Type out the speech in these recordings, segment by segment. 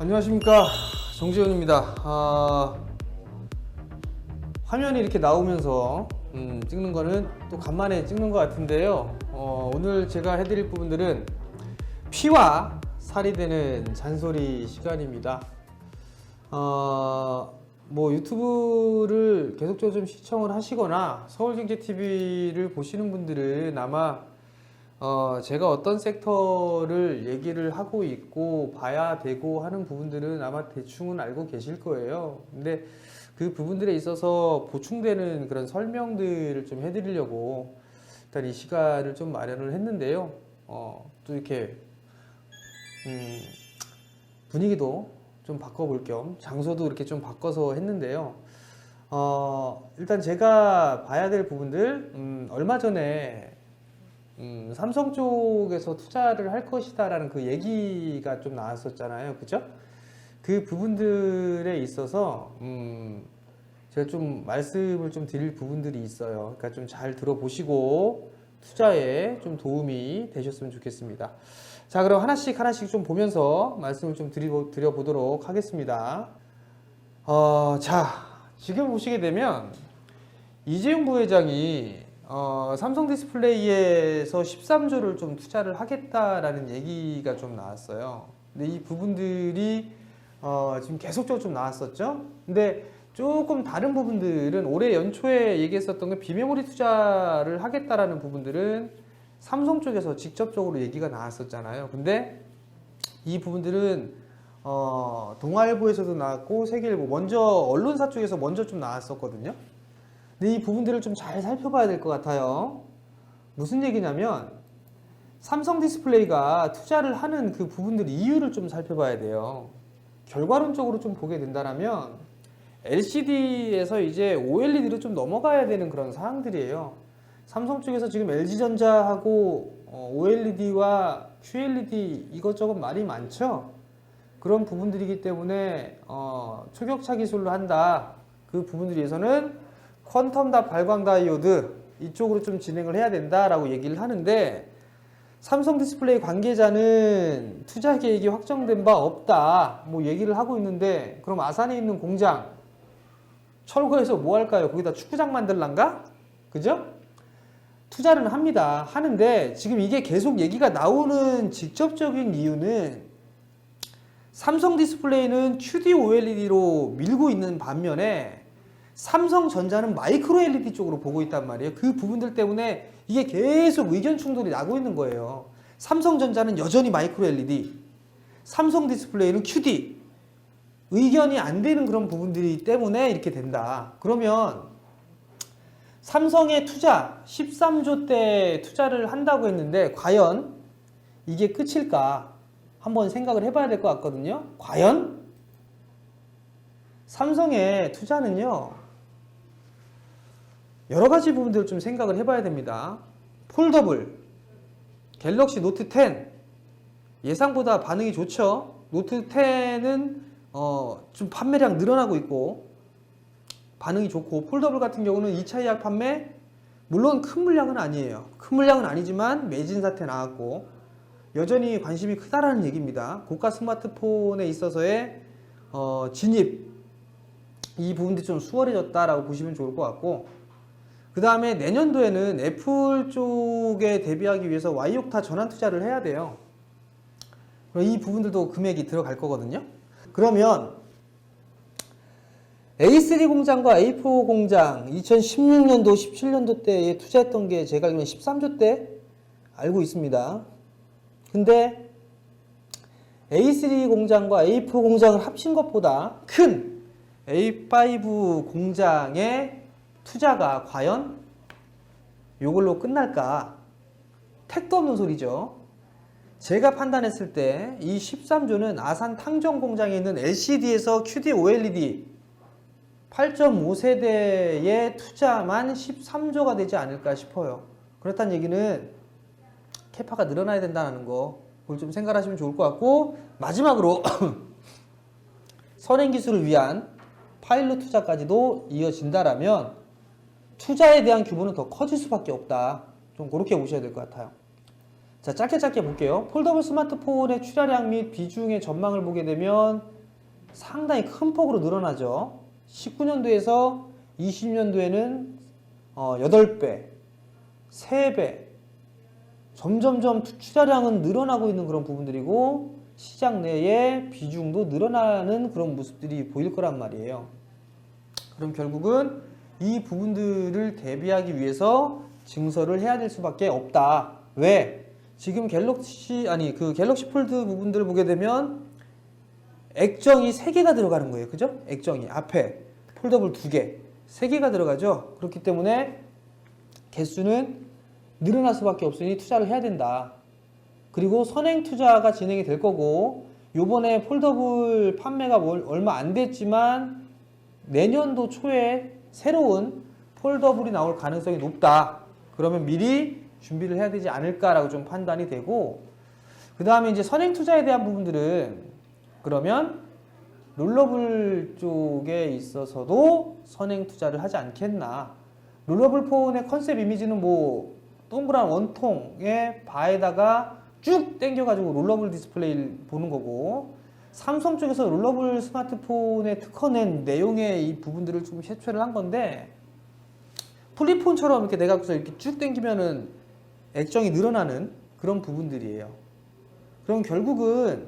안녕하십니까, 정지현입니다. 화면이 이렇게 나오면서 찍는 거는 또 간만에 찍는 것 같은데요. 오늘 제가 해드릴 부분들은 피와 살이 되는 잔소리 시간입니다. 뭐 유튜브를 계속적으로 좀 시청을 하시거나 서울경제TV를 보시는 분들은 아마 제가 어떤 섹터를 얘기를 하고 있고 봐야 되고 하는 부분들은 아마 대충은 알고 계실 거예요. 근데 그 부분들에 있어서 보충되는 그런 설명들을 좀 해드리려고 일단 이 시간을 좀 마련을 했는데요. 또 이렇게 분위기도 좀 바꿔볼 겸 장소도 이렇게 좀 바꿔서 했는데요. 일단 제가 봐야 될 부분들, 얼마 전에 삼성 쪽에서 투자를 할 것이다 라는 그 얘기가 좀 나왔었잖아요. 그죠? 그 부분들에 있어서 제가 좀 말씀을 좀 드릴 부분들이 있어요. 그러니까 좀 잘 들어보시고 투자에 좀 도움이 되셨으면 좋겠습니다. 자, 그럼 하나씩 좀 보면서 말씀을 좀 드려보도록 하겠습니다. 자, 지금 보시게 되면 이재용 부회장이 삼성 디스플레이에서 13조를 좀 투자를 하겠다라는 얘기가 좀 나왔어요. 근데 이 부분들이 지금 계속적으로 좀 나왔었죠. 근데 조금 다른 부분들은 올해 연초에 얘기했었던 게 비메모리 투자를 하겠다라는 부분들은 삼성 쪽에서 직접적으로 얘기가 나왔었잖아요. 근데 이 부분들은 동아일보에서도 나왔고 세계일보, 먼저 언론사 쪽에서 먼저 좀 나왔었거든요. 근데 이 부분들을 좀 잘 살펴봐야 될 것 같아요. 무슨 얘기냐면 삼성 디스플레이가 투자를 하는 그 부분들 이유를 좀 살펴봐야 돼요. 결과론적으로 좀 보게 된다면 LCD에서 이제 OLED로 좀 넘어가야 되는 그런 사항들이에요. 삼성 쪽에서 지금 LG전자하고 OLED와 QLED 이것저것 말이 많죠. 그런 부분들이기 때문에 초격차 기술로 한다. 그 부분들에 의해서는 퀀텀 발광 다이오드 이쪽으로 좀 진행을 해야 된다라고 얘기를 하는데, 삼성 디스플레이 관계자는 투자 계획이 확정된 바 없다 뭐 얘기를 하고 있는데, 그럼 아산에 있는 공장 철거해서 뭐 할까요? 거기다 축구장 만들란가? 그죠? 투자는 합니다. 하는데 지금 이게 계속 얘기가 나오는 직접적인 이유는 삼성 디스플레이는 QD OLED로 밀고 있는 반면에 삼성전자는 마이크로 LED 쪽으로 보고 있단 말이에요. 그 부분들 때문에 이게 계속 의견 충돌이 나고 있는 거예요. 삼성전자는 여전히 마이크로 LED, 삼성 디스플레이는 QD. 의견이 안 되는 그런 부분들이 때문에 이렇게 된다. 그러면 삼성의 투자 13조대 투자를 한다고 했는데 과연 이게 끝일까? 한번 생각을 해봐야 될 것 같거든요. 과연 삼성의 투자는요, 여러 가지 부분들을 좀 생각을 해봐야 됩니다. 폴더블, 갤럭시 노트 10 예상보다 반응이 좋죠. 노트 10은 좀 판매량 늘어나고 있고 반응이 좋고, 폴더블 같은 경우는 2차 예약 판매, 물론 큰 물량은 아니에요. 큰 물량은 아니지만 매진 사태 나왔고 여전히 관심이 크다라는 얘기입니다. 고가 스마트폰에 있어서의 진입, 이 부분들이 좀 수월해졌다라고 보시면 좋을 것 같고, 그 다음에 내년도에는 애플 쪽에 대비하기 위해서 Y옥타 전환 투자를 해야 돼요. 이 부분들도 금액이 들어갈 거거든요. 그러면 A3 공장과 A4 공장 2016년도, 17년도 때에 투자했던 게 제가 알기로는 13조 대 알고 있습니다. 근데 A3 공장과 A4 공장을 합친 것보다 큰 A5 공장의 투자가 과연 이걸로 끝날까? 택도 없는 소리죠. 제가 판단했을 때 이 13조는 아산 탕정 공장에 있는 LCD에서 QD OLED 8.5세대의 투자만 13조가 되지 않을까 싶어요. 그렇다는 얘기는 캐파가 늘어나야 된다는 거, 그걸 좀 생각하시면 좋을 것 같고, 마지막으로 선행 기술을 위한 파일럿 투자까지도 이어진다라면 투자에 대한 규모는 더 커질 수밖에 없다. 좀 그렇게 보셔야 될 것 같아요. 자, 짧게 볼게요. 폴더블 스마트폰의 출하량 및 비중의 전망을 보게 되면 상당히 큰 폭으로 늘어나죠. 19년도에서 20년도에는 8배, 3배, 점점점 출하량은 늘어나고 있는 그런 부분들이고 시장 내에 비중도 늘어나는 그런 모습들이 보일 거란 말이에요. 그럼 결국은 이 부분들을 대비하기 위해서 증설을 해야 될 수밖에 없다. 왜? 지금 갤럭시 폴드 부분들을 보게 되면 액정이 3개가 들어가는 거예요. 그죠? 액정이 앞에 폴더블 2개, 3개가 들어가죠. 그렇기 때문에 개수는 늘어날 수밖에 없으니 투자를 해야 된다. 그리고 선행 투자가 진행이 될 거고 요번에 폴더블 판매가 얼마 안 됐지만 내년도 초에 새로운 폴더블이 나올 가능성이 높다. 그러면 미리 준비를 해야 되지 않을까라고 좀 판단이 되고, 그 다음에 이제 선행 투자에 대한 부분들은 그러면 롤러블 쪽에 있어서도 선행 투자를 하지 않겠나. 롤러블 폰의 컨셉 이미지는 뭐 동그란 원통의 바에다가 쭉 당겨가지고 롤러블 디스플레이를 보는 거고, 삼성 쪽에서 롤러블 스마트폰에 특허낸 내용의 이 부분들을 좀 해체를 한 건데, 플립폰처럼 이렇게 내가 이렇게 쭉 당기면은 액정이 늘어나는 그런 부분들이에요. 그럼 결국은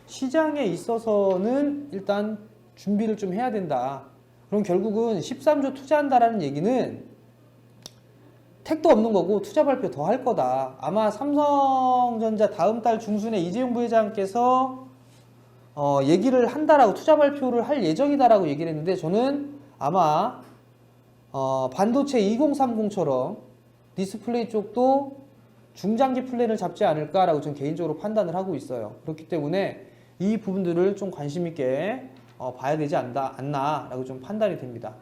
시장에 있어서는 일단 준비를 좀 해야 된다. 그럼 결국은 13조 투자한다라는 얘기는 택도 없는 거고 투자 발표 더 할 거다. 아마 삼성전자 다음 달 중순에 이재용 부회장께서 얘기를 한다라고, 투자 발표를 할 예정이다라고 얘기를 했는데, 저는 아마 반도체 2030처럼 디스플레이 쪽도 중장기 플랜을 잡지 않을까라고 저는 개인적으로 판단을 하고 있어요. 그렇기 때문에 이 부분들을 좀 관심 있게 봐야 되지 않나라고 좀 판단이 됩니다.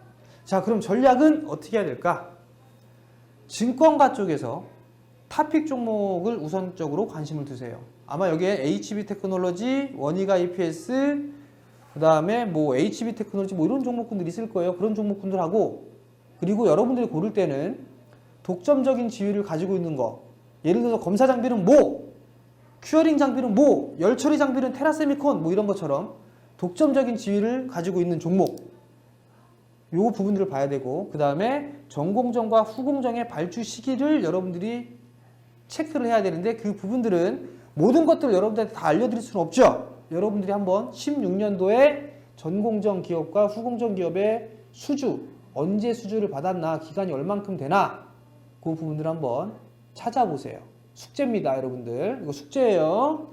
자, 그럼 전략은 어떻게 해야 될까? 증권가 쪽에서 탑픽 종목을 우선적으로 관심을 두세요. 아마 여기에 HB 테크놀로지, 원희가 EPS, 그 다음에 뭐 HB 테크놀로지 뭐 이런 종목군들이 있을 거예요. 그런 종목군들하고, 그리고 여러분들이 고를 때는 독점적인 지위를 가지고 있는 거, 예를 들어서 검사 장비는 뭐, 큐어링 장비는 뭐, 열처리 장비는 테라세미콘 뭐 이런 것처럼 독점적인 지위를 가지고 있는 종목, 요 부분들을 봐야 되고, 그 다음에 전공정과 후공정의 발주 시기를 여러분들이 체크를 해야 되는데, 그 부분들은 모든 것들을 여러분들한테 다 알려드릴 수는 없죠. 여러분들이 한번 16년도에 전공정 기업과 후공정 기업의 수주, 언제 수주를 받았나, 기간이 얼만큼 되나, 그 부분들 한번 찾아보세요. 숙제입니다, 여러분들. 이거 숙제예요.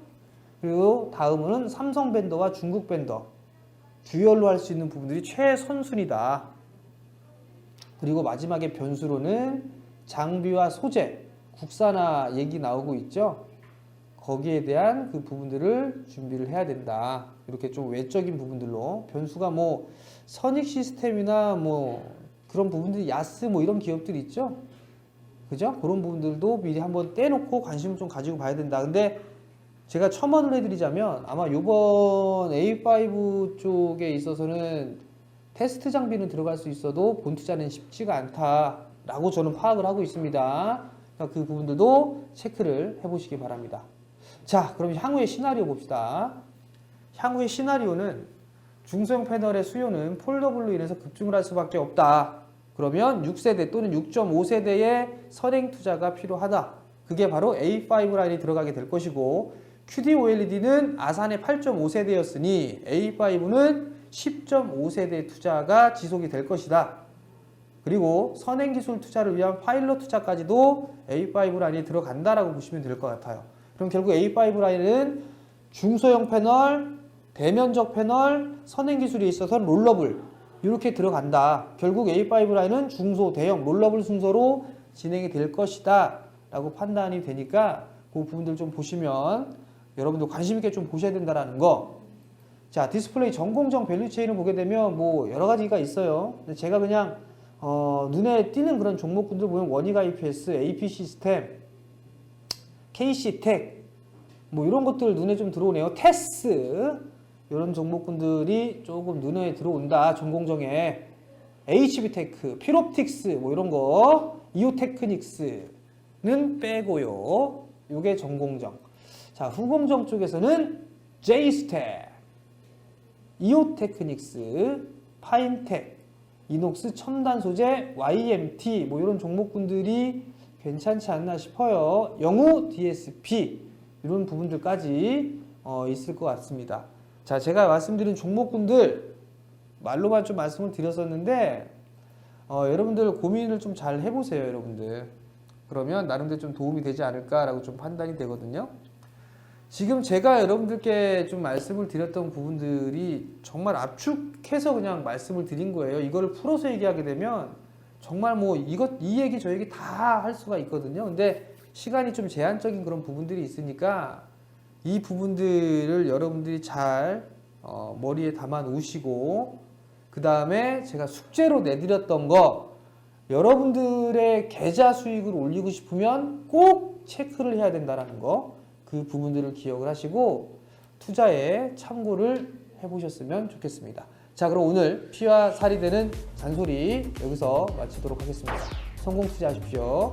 그리고 다음은 삼성 벤더와 중국 벤더, 듀얼로 할 수 있는 부분들이 최선순위다. 그리고 마지막에 변수로는 장비와 소재, 국산화 얘기 나오고 있죠. 거기에 대한 그 부분들을 준비를 해야 된다. 이렇게 좀 외적인 부분들로, 변수가 뭐 선익 시스템이나 뭐 그런 부분들이, 야스 뭐 이런 기업들이 있죠. 그죠? 그런 부분들도 미리 한번 떼놓고 관심을 좀 가지고 봐야 된다. 근데 제가 첨언을 해드리자면, 아마 이번 A5 쪽에 있어서는 테스트 장비는 들어갈 수 있어도 본 투자는 쉽지가 않다라고 저는 파악을 하고 있습니다. 그러니까 그 부분들도 체크를 해보시기 바랍니다. 자, 그럼 향후의 시나리오 봅시다. 향후의 시나리오는 중소형 패널의 수요는 폴더블로 인해서 급증을 할 수밖에 없다. 그러면 6세대 또는 6.5세대의 선행 투자가 필요하다. 그게 바로 A5 라인이 들어가게 될 것이고, QD-OLED는 아산의 8.5세대였으니 A5는 10.5세대 투자가 지속이 될 것이다. 그리고 선행기술 투자를 위한 파일럿 투자까지도 A5 라인에 들어간다라고 보시면 될 것 같아요. 그럼 결국 A5 라인은 중소형 패널, 대면적 패널, 선행기술에 있어서 롤러블 이렇게 들어간다. 결국 A5 라인은 중소, 대형, 롤러블 순서로 진행이 될 것이다 라고 판단이 되니까 그 부분들 좀 보시면 여러분도 관심 있게 좀 보셔야 된다라는 거. 자, 디스플레이 전공정 밸류체인을 보게 되면 뭐 여러 가지가 있어요. 근데 제가 그냥 눈에 띄는 그런 종목군들 보면 원희가 EPS, AP 시스템, KC텍 뭐 이런 것들 눈에 좀 들어오네요. 테스 이런 종목군들이 조금 눈에 들어온다. 전공정에 HB테크, 필옵틱스 뭐 이런 거, 이오테크닉스는 빼고요. 요게 전공정. 자, 후공정 쪽에서는 J스텝, 이오테크닉스, 파인텍, 이녹스 첨단 소재, YMT 뭐 이런 종목군들이 괜찮지 않나 싶어요. 영우, DSP 이런 부분들까지 있을 것 같습니다. 자, 제가 말씀드린 종목군들 말로만 좀 말씀을 드렸었는데 여러분들 고민을 좀 잘 해보세요, 여러분들. 그러면 나름대로 좀 도움이 되지 않을까라고 좀 판단이 되거든요. 지금 제가 여러분들께 좀 말씀을 드렸던 부분들이 정말 압축해서 그냥 말씀을 드린 거예요. 이거를 풀어서 얘기하게 되면 정말 뭐 이 얘기 저 얘기 다 할 수가 있거든요. 근데 시간이 좀 제한적인 그런 부분들이 있으니까 이 부분들을 여러분들이 잘 머리에 담아 놓으시고, 그 다음에 제가 숙제로 내드렸던 거 여러분들의 계좌 수익을 올리고 싶으면 꼭 체크를 해야 된다는 거, 그 부분들을 기억을 하시고 투자에 참고를 해보셨으면 좋겠습니다. 자, 그럼 오늘 피와 살이 되는 잔소리 여기서 마치도록 하겠습니다. 성공 투자하십시오.